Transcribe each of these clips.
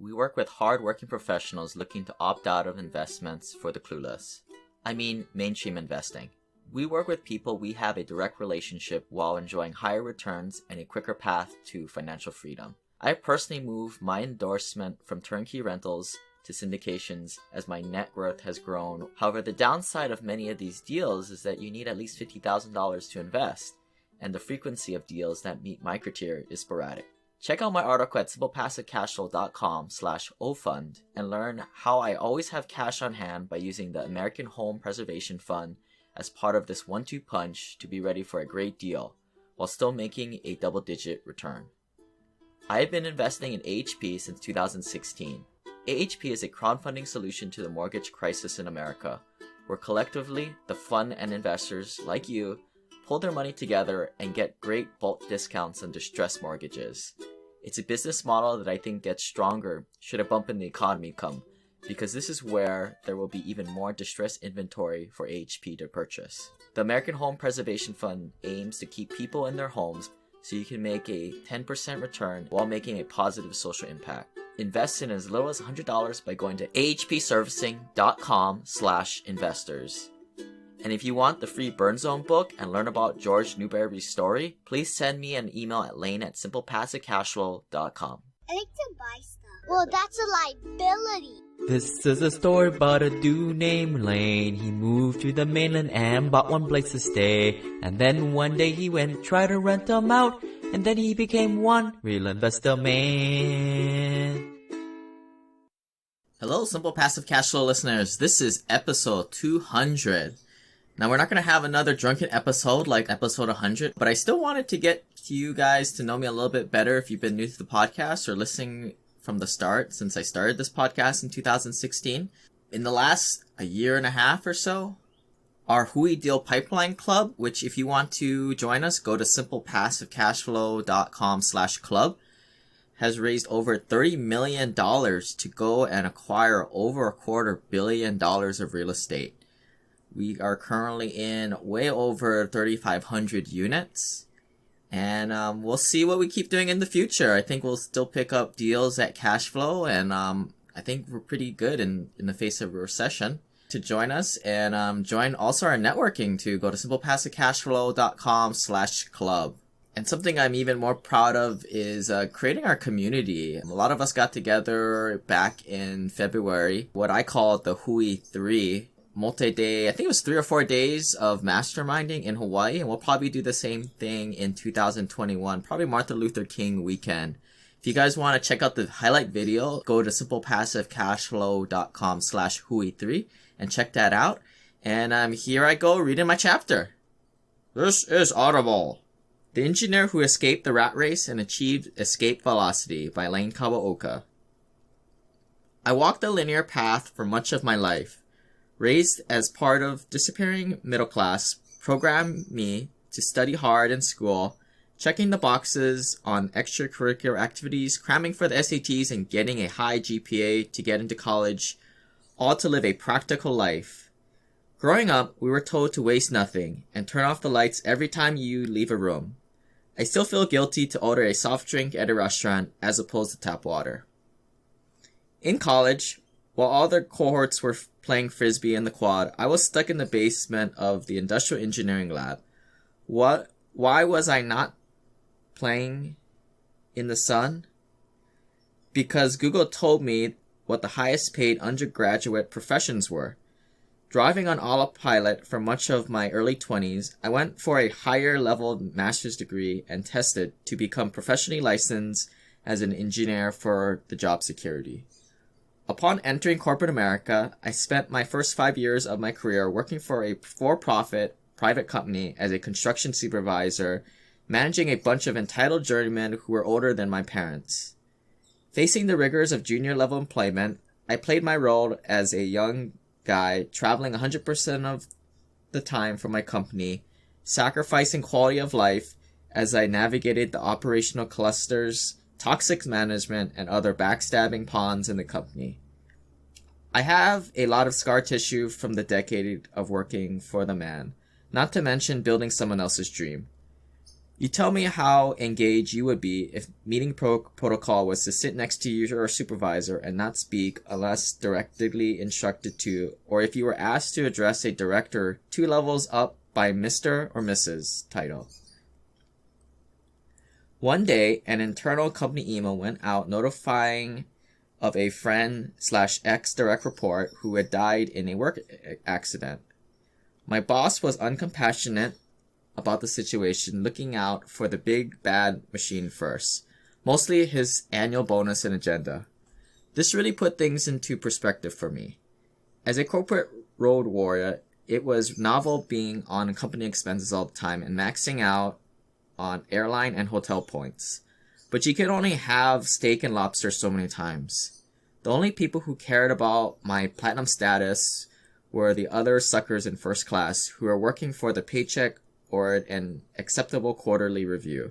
We work with hard-working professionals looking to opt out of investments for the clueless. I mean, mainstream investing. We work with people we have a direct relationship while enjoying higher returns and a quicker path to financial freedom. I personally moved my endorsement from turnkey rentals to syndications as my net worth has grown. However, the downside of many of these deals is that you need at least $50,000 to invest, and the frequency of deals that meet my criteria is sporadic. Check out my article at simplepassivecashflow.com/ofund and learn how I always have cash on hand by using the American Home Preservation Fund as part of this 1-2 punch to be ready for a great deal while still making a double-digit return. I have been investing in AHP since 2016. AHP is a crowdfunding solution to the mortgage crisis in America, where collectively the fund and investors like you pull their money together and get great bulk discounts on distressed mortgages. It's a business model that I think gets stronger should a bump in the economy come, because this is where there will be even more distressed inventory for AHP to purchase. The American Home Preservation Fund aims to keep people in their homes so you can make a 10% return while making a positive social impact. Invest in as little as $100 by going to ahpservicing.com/investors. And if you want the free Burn Zone book and learn about George Newberry's story, please send me an email at lane@simplepassivecashflow.com. I like to buy stuff. Well, that's a liability. This is a story about a dude named Lane. He moved to the mainland and bought one place to stay. And then one day he went, tried to rent them out. And then he became one real investor man. Hello, Simple Passive Cashflow listeners. This is episode 200. Now, we're not going to have another drunken episode like episode 100, but I still wanted to get to you guys to know me a little bit better if you've been new to the podcast or listening from the start since I started this podcast in 2016. In the last a year and a half or so, our Hui Deal Pipeline Club, which if you want to join us, go to simplepassivecashflow.com/club, has raised over $30 million to go and acquire over $250 million of real estate. We are currently in way over 3,500 units, and we'll see what we keep doing in the future. I think we'll still pick up deals at Cashflow, and I think we're pretty good in the face of a recession. To join us and join also our networking to go to simplepassivecashflow.com/club. And something I'm even more proud of is creating our community. A lot of us got together back in February, what I call the Hui 3 multi-day, I think it was 3 or 4 days of masterminding in Hawaii, and we'll probably do the same thing in 2021, probably Martin Luther King weekend. If you guys want to check out the highlight video, go to simplepassivecashflow.com/Hui3 and check that out. And here I go reading my chapter. This is Audible. The Engineer Who Escaped the Rat Race and Achieved Escape Velocity by Lane Kawaoka. I walked a linear path for much of my life. Raised as part of disappearing middle class, programmed me to study hard in school, checking the boxes on extracurricular activities, cramming for the SATs, and getting a high GPA to get into college, all to live a practical life. Growing up, we were told to waste nothing and turn off the lights every time you leave a room. I still feel guilty to order a soft drink at a restaurant as opposed to tap water. In college, while all the cohorts were playing frisbee in the quad, I was stuck in the basement of the industrial engineering lab. Why was I not playing in the sun? Because Google told me what the highest paid undergraduate professions were. Driving on autopilot for much of my early 20s, I went for a higher level master's degree and tested to become professionally licensed as an engineer for the job security. Upon entering corporate America, I spent my first 5 years of my career working for a for-profit private company as a construction supervisor, managing a bunch of entitled journeymen who were older than my parents. Facing the rigors of junior-level employment, I played my role as a young guy traveling 100% of the time for my company, sacrificing quality of life as I navigated the operational clusters, toxic management, and other backstabbing pawns in the company. I have a lot of scar tissue from the decade of working for the man, not to mention building someone else's dream. You tell me how engaged you would be if meeting protocol was to sit next to your supervisor and not speak unless directly instructed to, or if you were asked to address a director 2 levels up by Mr. or Mrs. title. One day, an internal company email went out notifying of a friend/ex direct report who had died in a work accident. My boss was uncompassionate about the situation, looking out for the big bad machine first, mostly his annual bonus and agenda. This really put things into perspective for me. As a corporate road warrior, it was novel being on company expenses all the time and maxing out on airline and hotel points. But you could only have steak and lobster so many times. The only people who cared about my platinum status were the other suckers in first class who were working for the paycheck or an acceptable quarterly review.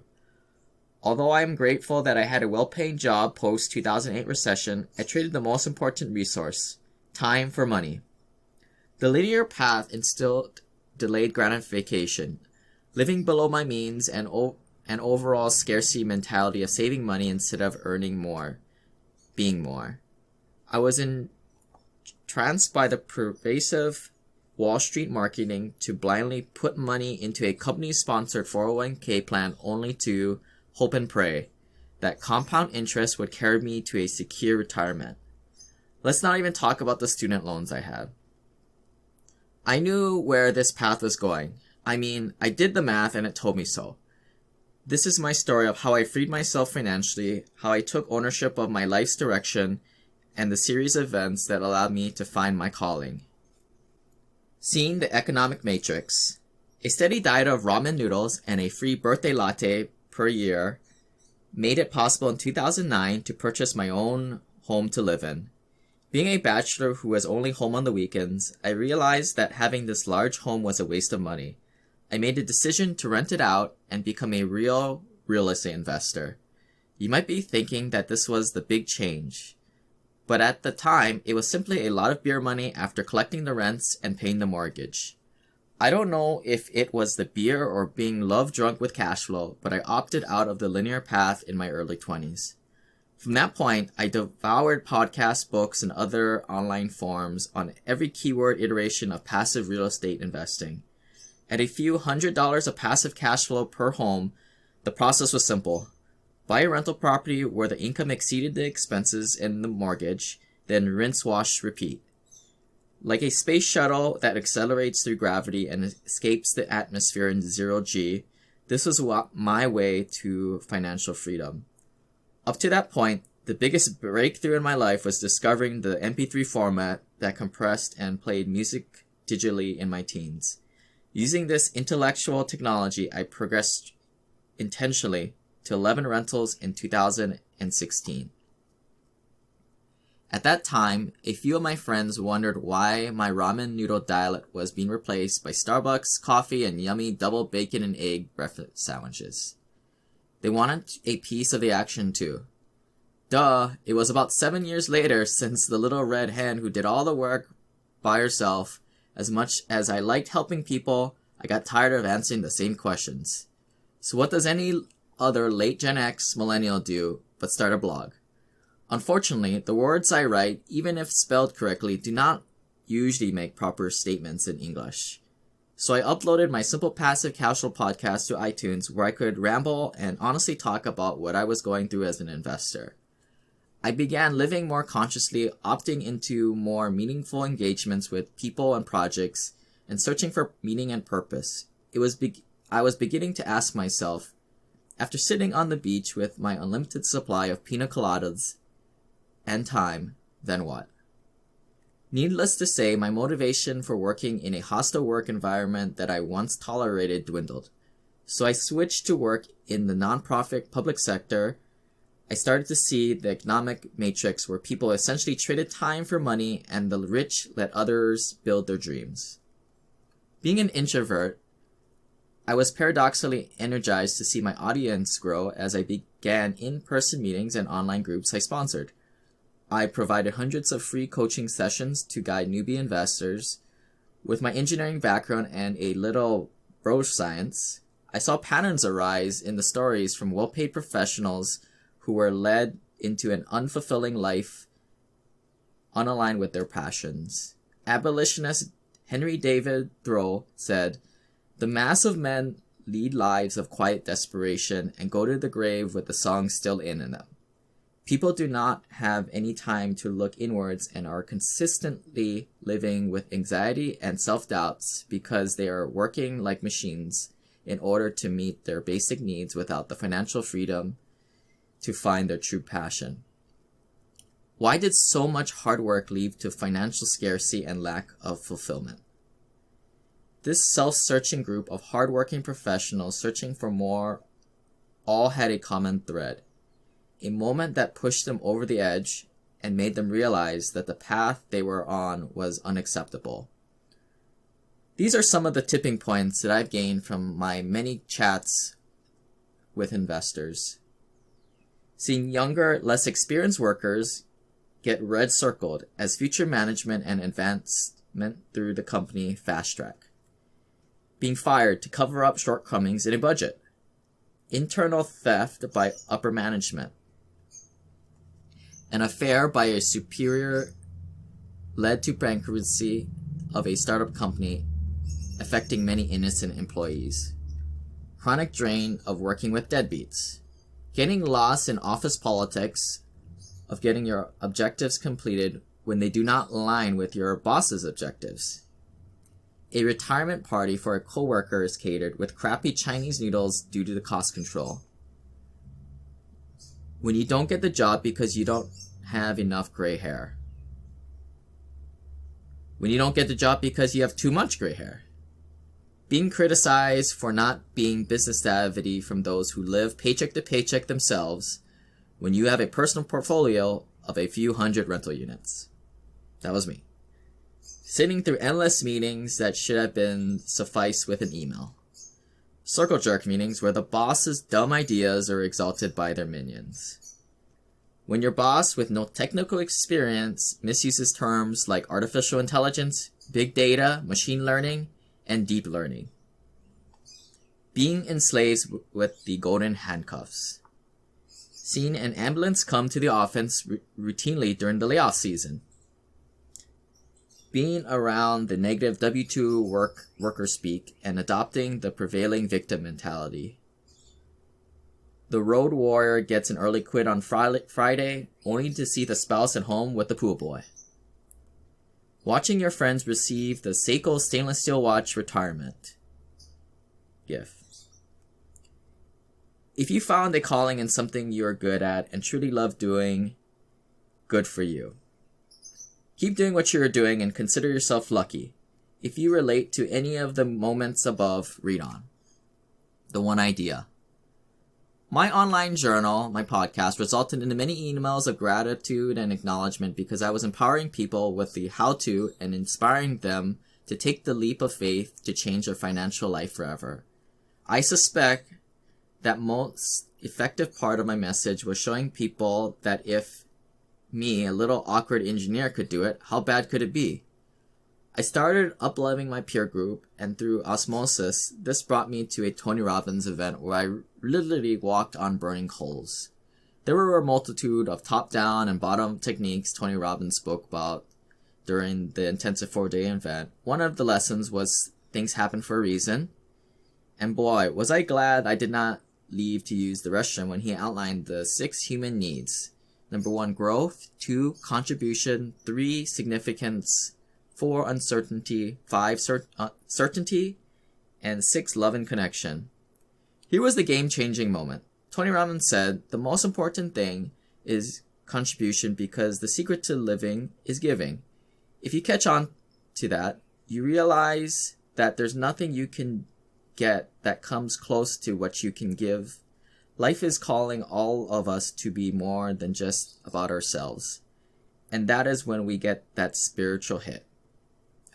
Although I am grateful that I had a well-paying job post-2008 recession, I traded the most important resource, time, for money. The linear path instilled delayed gratification, living below my means, and an overall scarcity mentality of saving money instead of earning more, being more. I was entranced by the pervasive Wall Street marketing to blindly put money into a company-sponsored 401k plan only to hope and pray that compound interest would carry me to a secure retirement. Let's not even talk about the student loans I had. I knew where this path was going. I mean, I did the math and it told me so. This is my story of how I freed myself financially, how I took ownership of my life's direction, and the series of events that allowed me to find my calling. Seeing the economic matrix, a steady diet of ramen noodles and a free birthday latte per year made it possible in 2009 to purchase my own home to live in. Being a bachelor who was only home on the weekends, I realized that having this large home was a waste of money. I made a decision to rent it out and become a real estate investor. You might be thinking that this was the big change, but at the time, it was simply a lot of beer money after collecting the rents and paying the mortgage. I don't know if it was the beer or being love drunk with cash flow, but I opted out of the linear path in my early 20s. From that point, I devoured podcasts, books, and other online forums on every keyword iteration of passive real estate investing. At a few $100 of passive cash flow per home, the process was simple. Buy a rental property where the income exceeded the expenses in the mortgage, then rinse, wash, repeat. Like a space shuttle that accelerates through gravity and escapes the atmosphere in 0G, this was my way to financial freedom. Up to that point, the biggest breakthrough in my life was discovering the MP3 format that compressed and played music digitally in my teens. Using this intellectual technology, I progressed intentionally to 11 rentals in 2016. At that time, a few of my friends wondered why my ramen noodle diet was being replaced by Starbucks coffee and yummy double bacon and egg breakfast sandwiches. They wanted a piece of the action too. Duh, it was about 7 years later since the little red hen who did all the work by herself. As much as I liked helping people, I got tired of answering the same questions. So what does any other late Gen X millennial do but start a blog? Unfortunately, the words I write, even if spelled correctly, do not usually make proper statements in English. So I uploaded my simple passive casual podcast to iTunes where I could ramble and honestly talk about what I was going through as an investor. I began living more consciously, opting into more meaningful engagements with people and projects, and searching for meaning and purpose. I was beginning to ask myself, after sitting on the beach with my unlimited supply of pina coladas and time, then what? Needless to say, my motivation for working in a hostile work environment that I once tolerated dwindled. So I switched to work in the nonprofit public sector. I started to see the economic matrix where people essentially traded time for money and the rich let others build their dreams. Being an introvert, I was paradoxically energized to see my audience grow as I began in-person meetings and online groups I sponsored. I provided hundreds of free coaching sessions to guide newbie investors. With my engineering background and a little bro science, I saw patterns arise in the stories from well-paid professionals who were led into an unfulfilling life unaligned with their passions. Abolitionist Henry David Thoreau said, "The mass of men lead lives of quiet desperation and go to the grave with the song still in them. People do not have any time to look inwards and are consistently living with anxiety and self-doubts because they are working like machines in order to meet their basic needs without the financial freedom to find their true passion." Why did so much hard work lead to financial scarcity and lack of fulfillment? This self-searching group of hardworking professionals searching for more all had a common thread, a moment that pushed them over the edge and made them realize that the path they were on was unacceptable. These are some of the tipping points that I've gained from my many chats with investors. Seeing younger, less experienced workers get red circled as future management and advancement through the company fast track. Being fired to cover up shortcomings in a budget. Internal theft by upper management. An affair by a superior led to bankruptcy of a startup company, affecting many innocent employees. Chronic drain of working with deadbeats. Getting lost in office politics of getting your objectives completed when they do not align with your boss's objectives. A retirement party for a coworker is catered with crappy Chinese noodles due to the cost control. When you don't get the job because you don't have enough gray hair. When you don't get the job because you have too much gray hair. Being criticized for not being business savvy from those who live paycheck to paycheck themselves when you have a personal portfolio of a few hundred rental units. That was me. Sitting through endless meetings that should have been sufficed with an email. Circle jerk meetings where the boss's dumb ideas are exalted by their minions. When your boss with no technical experience misuses terms like artificial intelligence, big data, machine learning, and deep learning. Being enslaved with the golden handcuffs. Seeing an ambulance come to the office routinely during the layoff season. Being around the negative W-2 worker speak and adopting the prevailing victim mentality. The road warrior gets an early quit on Friday, only to see the spouse at home with the pool boy. Watching your friends receive the Seiko stainless steel watch retirement gift. If you found a calling in something you are good at and truly love doing, good for you. Keep doing what you are doing and consider yourself lucky. If you relate to any of the moments above, read on. The one idea. My online journal, my podcast, resulted in many emails of gratitude and acknowledgement because I was empowering people with the how-to and inspiring them to take the leap of faith to change their financial life forever. I suspect that most effective part of my message was showing people that if me, a little awkward engineer, could do it, how bad could it be? I started up-leveling my peer group, and through osmosis, this brought me to a Tony Robbins event where I literally walked on burning coals. There were a multitude of top-down and bottom techniques Tony Robbins spoke about during the intensive 4-day event. One of the lessons was things happen for a reason. And boy, was I glad I did not leave to use the restroom when he outlined the 6 human needs. Number 1, growth. 2, contribution. 3, significance. 4, uncertainty. 5, certainty. And 6, love and connection. Here was the game-changing moment. Tony Robbins said, the most important thing is contribution because the secret to living is giving. If you catch on to that, you realize that there's nothing you can get that comes close to what you can give. Life is calling all of us to be more than just about ourselves. And that is when we get that spiritual hit.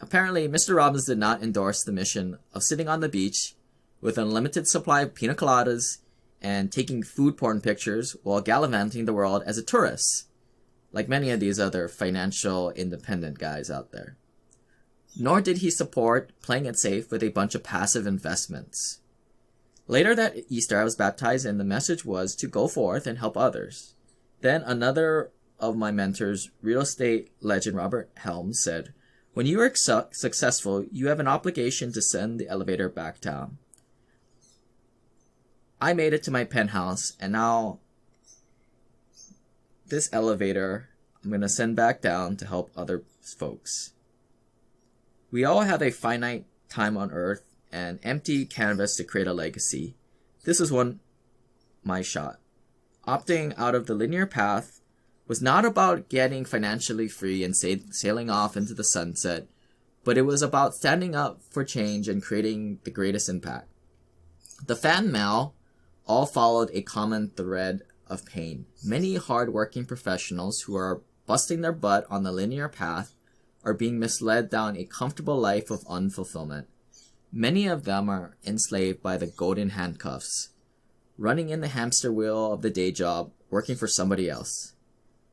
Apparently, Mr. Robbins did not endorse the mission of sitting on the beach with an unlimited supply of pina coladas and taking food porn pictures while gallivanting the world as a tourist, like many of these other financial independent guys out there. Nor did he support playing it safe with a bunch of passive investments. Later that Easter, I was baptized, and the message was to go forth and help others. Then another of my mentors, real estate legend Robert Helms, said, "When you are successful, you have an obligation to send the elevator back down." I made it to my penthouse, and now this elevator I'm going to send back down to help other folks. We all have a finite time on earth and empty canvas to create a legacy. This was my shot. Opting out of the linear path was not about getting financially free and sailing off into the sunset, but it was about standing up for change and creating the greatest impact. The fan mail all followed a common thread of pain. Many hard-working professionals who are busting their butt on the linear path are being misled down a comfortable life of unfulfillment. Many of them are enslaved by the golden handcuffs, running in the hamster wheel of the day job, working for somebody else.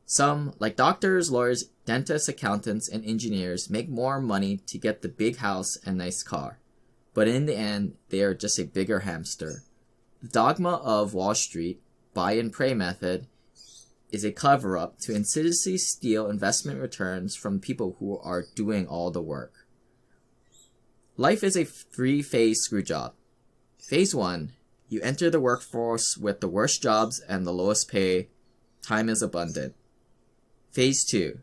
Some, like doctors, lawyers, dentists, accountants, and engineers, make more money to get the big house and nice car. But in the end, they are just a bigger hamster. The dogma of Wall Street, buy and pray method, is a cover-up to insidiously steal investment returns from people who are doing all the work. Life is a three-phase screw job. Phase 1, you enter the workforce with the worst jobs and the lowest pay. Time is abundant. Phase 2,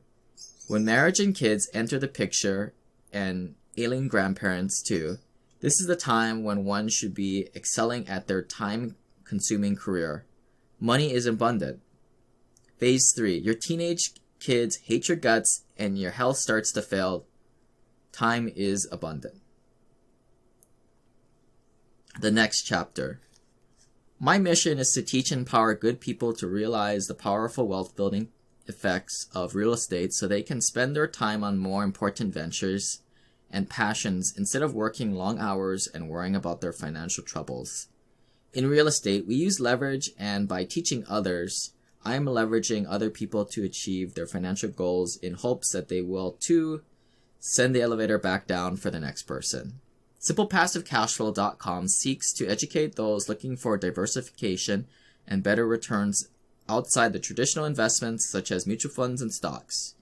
when marriage and kids enter the picture, and ailing grandparents too, this is the time when one should be excelling at their time-consuming career. Money is abundant. Phase 3, your teenage kids hate your guts and your health starts to fail. Time is abundant. The next chapter. My mission is to teach and empower good people to realize the powerful wealth building effects of real estate so they can spend their time on more important ventures and passions instead of working long hours and worrying about their financial troubles. In real estate, we use leverage, and by teaching others, I am leveraging other people to achieve their financial goals in hopes that they will, too, send the elevator back down for the next person. SimplePassiveCashflow.com seeks to educate those looking for diversification and better returns outside the traditional investments such as mutual funds and stocks.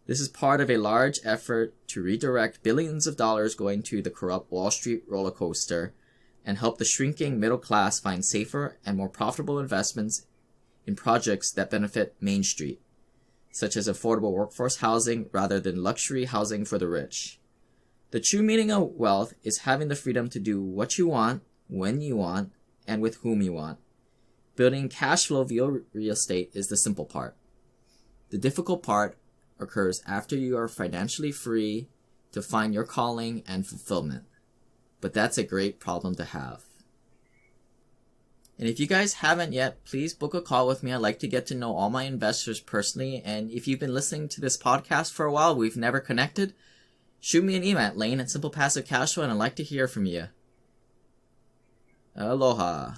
This is part of a large effort to redirect billions of dollars going to the corrupt Wall Street roller coaster and help the shrinking middle class find safer and more profitable investments in projects that benefit Main Street, such as affordable workforce housing rather than luxury housing for the rich. The true meaning of wealth is having the freedom to do what you want, when you want, and with whom you want. Building cash flow via real estate is the simple part. The difficult part occurs after you are financially free to find your calling and fulfillment. But that's a great problem to have. And if you guys haven't yet, please book a call with me. I'd like to get to know all my investors personally. And if you've been listening to this podcast for a while, we've never connected, shoot me an email at lane@simplepassivecashflow, and I'd like to hear from you. Aloha.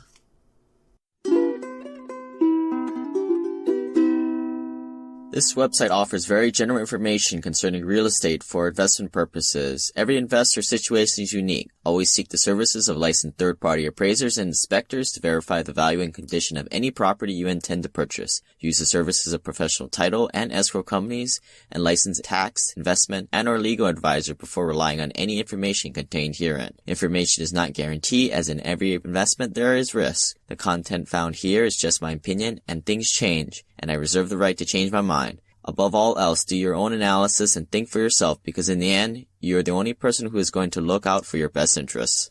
This website offers very general information concerning real estate for investment purposes. Every investor situation is unique. Always seek the services of licensed third-party appraisers and inspectors to verify the value and condition of any property you intend to purchase. Use the services of professional title and escrow companies and licensed tax, investment, and or legal advisor before relying on any information contained herein. Information is not guaranteed, as in every investment there is risk. The content found here is just my opinion, and things change, and I reserve the right to change my mind. Above all else, do your own analysis and think for yourself, because in the end, you are the only person who is going to look out for your best interests.